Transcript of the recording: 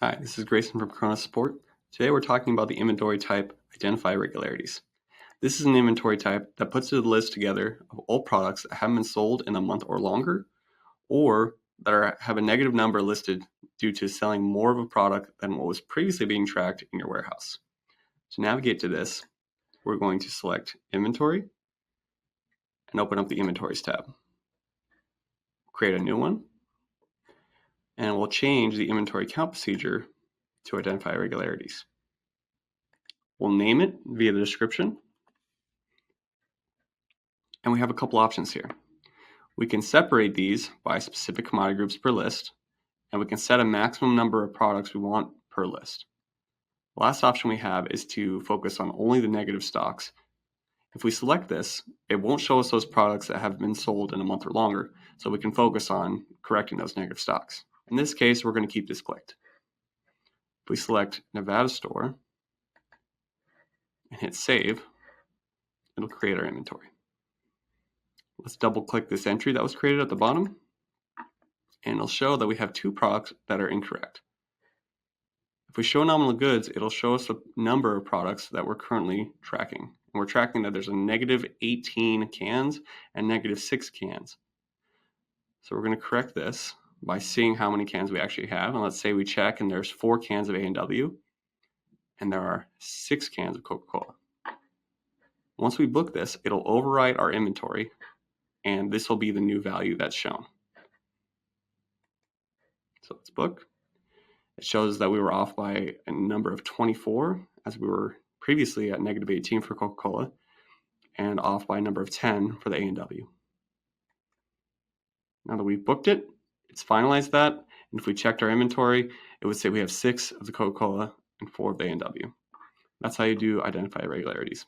Hi, this is Grayson from KORONA Support. Today we're talking about the inventory type Identify Irregularities. This is an inventory type that puts a list together of all products that haven't been sold in a month or longer, or that have a negative number listed due to selling more of a product than what was previously being tracked in your warehouse. To navigate to this, we're going to select Inventory and open up the Inventories tab. Create a new one, and we'll change the inventory count procedure to Identify Irregularities. We'll name it via the description, and we have a couple options here. We can separate these by specific commodity groups per list, and we can set a maximum number of products we want per list. The last option we have is to focus on only the negative stocks. If we select this, it won't show us those products that have been sold in a month or longer, so we can focus on correcting those negative stocks. In this case, we're going to keep this clicked. If we select Nevada Store and hit Save, it'll create our inventory. Let's double click this entry that was created at the bottom, and it'll show that we have two products that are incorrect. If we show nominal goods, it'll show us the number of products that we're currently tracking. And we're tracking that there's a negative 18 cans and negative 6 cans. So we're going to correct this by seeing how many cans we actually have. And let's say we check and there's 4 cans of A&W and there are 6 cans of Coca-Cola. Once we book this, it'll overwrite our inventory, and this will be the new value that's shown. So let's book. It shows that we were off by a number of 24, as we were previously at negative 18 for Coca-Cola, and off by a number of 10 for the A&W. Now that we've booked it, it's finalized that, and if we checked our inventory, it would say we have 6 of the Coca-Cola and 4 of the A&W. That's how you do Identify Irregularities.